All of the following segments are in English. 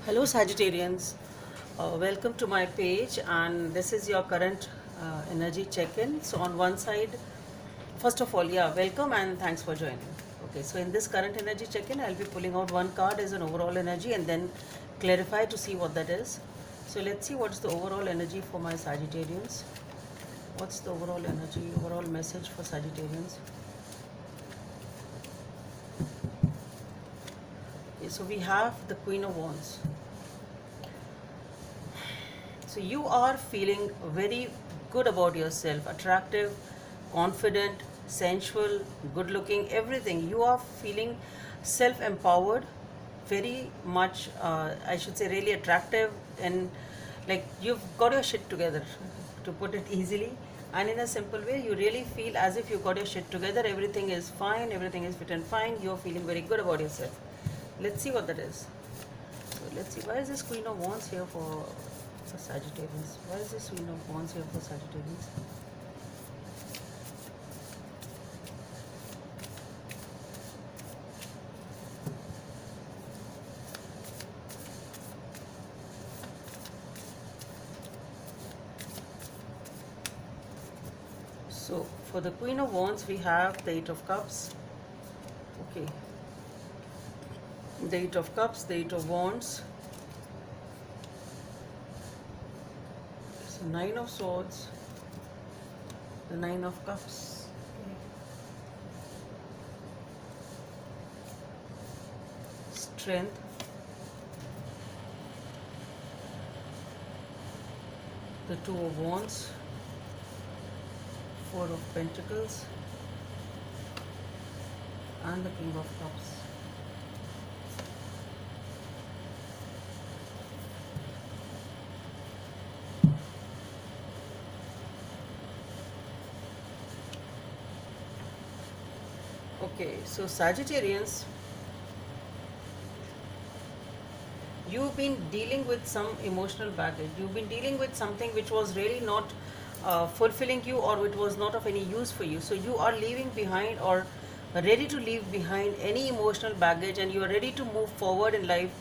Hello Sagittarians, welcome to my page, and this is your current energy check-in. So on one side, first of all, welcome and thanks for joining. Okay, so in this current energy check-in, I'll be pulling out one card as an overall energy and then clarify to see what that is. So let's see what's the overall energy for my Sagittarians. What's the overall energy, overall message for Sagittarians? Okay, so we have the Queen of Wands. So you are feeling very good about yourself, attractive, confident, sensual, good looking, everything. You are feeling self empowered, very much, I should say, really attractive, and like you've got your shit together, to put it easily. And in a simple way, you really feel as if you got your shit together, everything is fine, everything is fit and fine, you're feeling very good about yourself. Let's see what that is. So let's see, why is this Queen of Wands here for Sagittarius? Why is this Queen of Wands here for Sagittarius? So for the Queen of Wands, we have the Eight of Cups. Okay. The Eight of Cups, the Eight of Wands. So Nine of Swords, the Nine of Cups. Okay. Strength. The Two of Wands. Four of Pentacles. And the King of Cups. Okay, so Sagittarians, you've been dealing with some emotional baggage. You've been dealing with something which was really not fulfilling you, or which was not of any use for you. So you are leaving behind, or ready to leave behind, any emotional baggage, and you are ready to move forward in life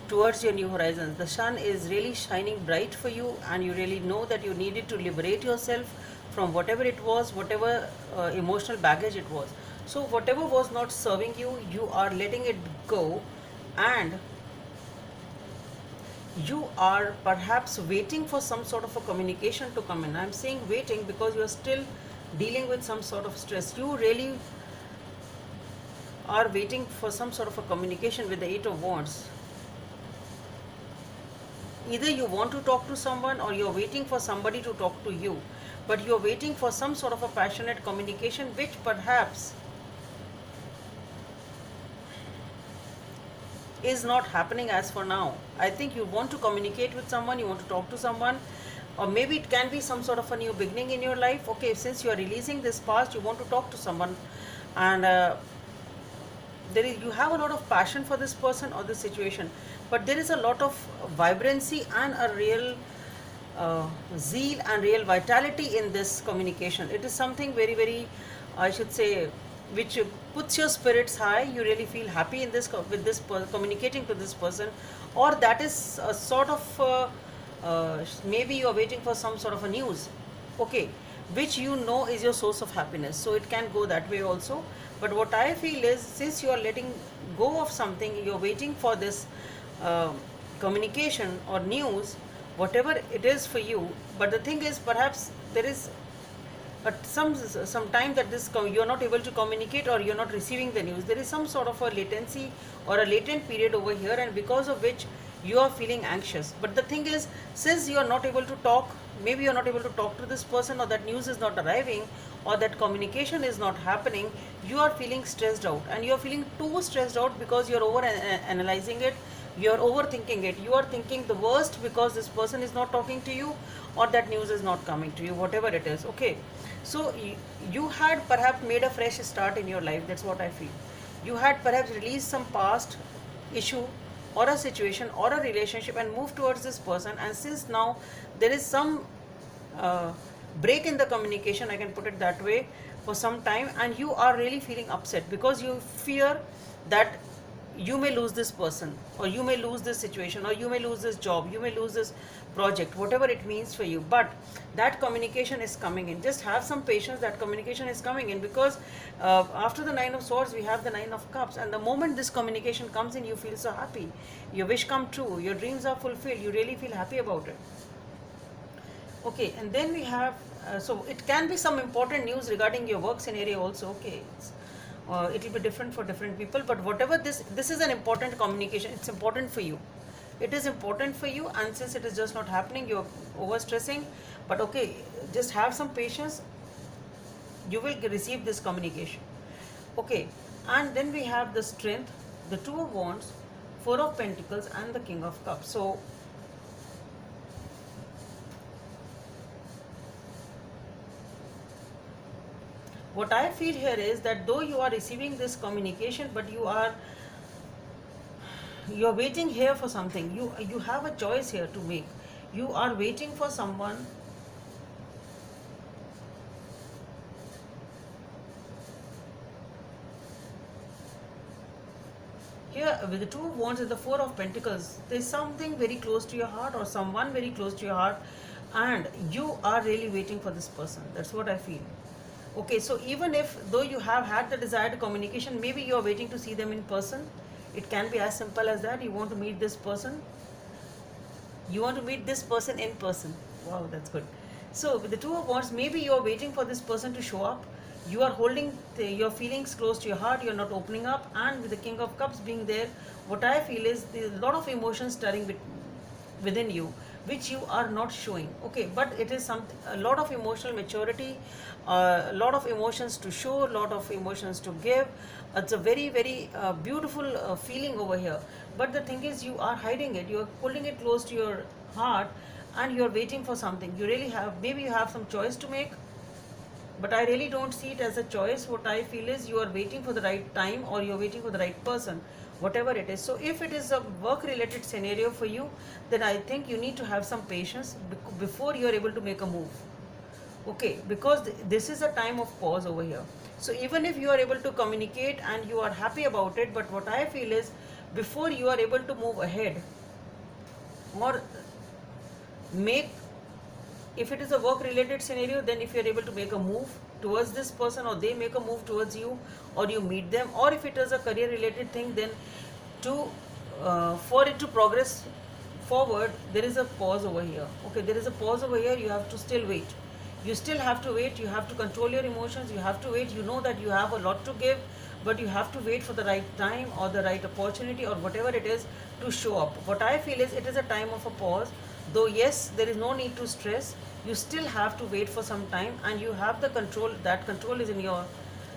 towards your new horizons. The sun is really shining bright for you, and you really know that you needed to liberate yourself from whatever it was, whatever emotional baggage it was. So whatever was not serving you, you are letting it go, and you are perhaps waiting for some sort of a communication to come in. I'm saying waiting because you are still dealing with some sort of stress. You really are waiting for some sort of a communication with the Eight of Wands. Either you want to talk to someone, or you're waiting for somebody to talk to you, but you're waiting for some sort of a passionate communication, which perhaps is not happening as for now. I think you want to communicate with someone, you want to talk to someone, or maybe it can be some sort of a new beginning in your life. Okay, since you are releasing this past, you want to talk to someone, and you have a lot of passion for this person or this situation, but there is a lot of vibrancy and a real zeal and real vitality in this communication. It is something very, very, I should say, which puts your spirits high. You really feel happy in this with this communicating to this person, or that is a sort of maybe you are waiting for some sort of a news, okay, which you know is your source of happiness. So it can go that way also. But what I feel is, since you are letting go of something, you are waiting for this communication or news, whatever it is for you. But the thing is, perhaps there is some time that this you are not able to communicate, or you are not receiving the news. There is some sort of a latency or a latent period over here, and because of which you are feeling anxious. But the thing is, since you are not able to talk, maybe you are not able to talk to this person, or that news is not arriving, or that communication is not happening, you are feeling stressed out, and you are feeling too stressed out because you are over analyzing it, you are overthinking it, you are thinking the worst because this person is not talking to you, or that news is not coming to you, whatever it is. Okay, so you had perhaps made a fresh start in your life. That's what I feel. You had perhaps released some past issue, or a situation, or a relationship, and moved towards this person, and since now there is some break in the communication, I can put it that way, for some time, and you are really feeling upset because you fear that you may lose this person, or you may lose this situation, or you may lose this job, you may lose this project, whatever it means for you. But that communication is coming in. Just have some patience, that communication is coming in, because after the Nine of Swords we have the Nine of Cups, and the moment this communication comes in, you feel so happy, your wish come true, your dreams are fulfilled, you really feel happy about it. Okay, and then we have, so it can be some important news regarding your work scenario also. Okay, it will be different for different people, but whatever, this is an important communication, it's important for you, it is important for you, and since it is just not happening, you're over stressing. But okay, just have some patience, you will receive this communication. Okay, and then we have the Strength, the Two of Wands, Four of Pentacles, and the King of Cups. So what I feel here is that though you are receiving this communication, but you're waiting here for something. You have a choice here to make. You are waiting for someone. Here with the Two of Wands and the Four of Pentacles, there is something very close to your heart, or someone very close to your heart, and you are really waiting for this person. That's what I feel. Okay, so even if though you have had the desired communication, maybe you are waiting to see them in person. It can be as simple as that. You want to meet this person. You want to meet this person in person. Wow, that's good. So with the Two of Wands, maybe you are waiting for this person to show up. You are holding your feelings close to your heart. You are not opening up. And with the King of Cups being there, what I feel is there's a lot of emotions stirring within you, which you are not showing. Okay, but it is a lot of emotional maturity, a lot of emotions to show, a lot of emotions to give. It's a very, very beautiful feeling over here. But the thing is, you are hiding it, you are holding it close to your heart, and you are waiting for something. You really have, maybe you have some choice to make, but I really don't see it as a choice. What I feel is you are waiting for the right time, or you're waiting for the right person, whatever it is. So if it is a work related scenario for you, then I think you need to have some patience before you're able to make a move. Okay, because this is a time of pause over here. So even if you are able to communicate and you are happy about it, but what I feel is before you are able to move ahead or make, if it is a work related scenario, then if you are able to make a move towards this person, or they make a move towards you, or you meet them, or if it is a career related thing, then for it to progress forward, there is a pause over here. Okay, there is a pause over here. You have to still wait. You still have to wait. You have to control your emotions. You have to wait. You know that you have a lot to give, but you have to wait for the right time or the right opportunity or whatever it is to show up. What I feel is it is a time of a pause. Though yes, there is no need to stress, you still have to wait for some time, and you have the control. That control is in your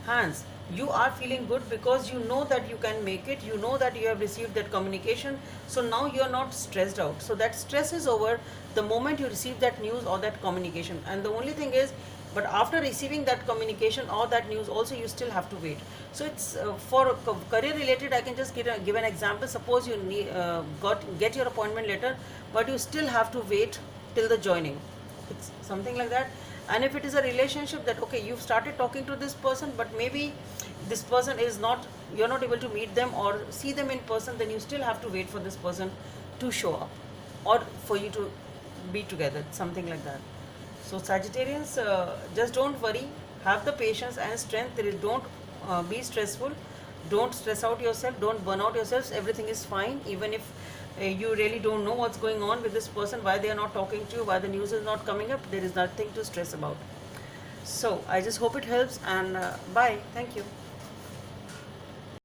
hands. You are feeling good because you know that you can make it. You know that you have received that communication. So now you are not stressed out. So that stress is over the moment you receive that news or that communication. And the only thing is, but after receiving that communication or that news also, you still have to wait. So it's for career related, I can just give an example. Suppose you get your appointment letter, but you still have to wait till the joining. It's something like that. And if it is a relationship, that okay, you've started talking to this person, but maybe this person is not, you're not able to meet them or see them in person, then you still have to wait for this person to show up or for you to be together, something like that. So Sagittarians, just don't worry, have the patience and strength. Don't be stressful, don't stress out yourself, don't burn out yourselves. Everything is fine. Even if you really don't know what's going on with this person, why they are not talking to you, why the news is not coming up, there is nothing to stress about. So I just hope it helps, and bye. Thank you.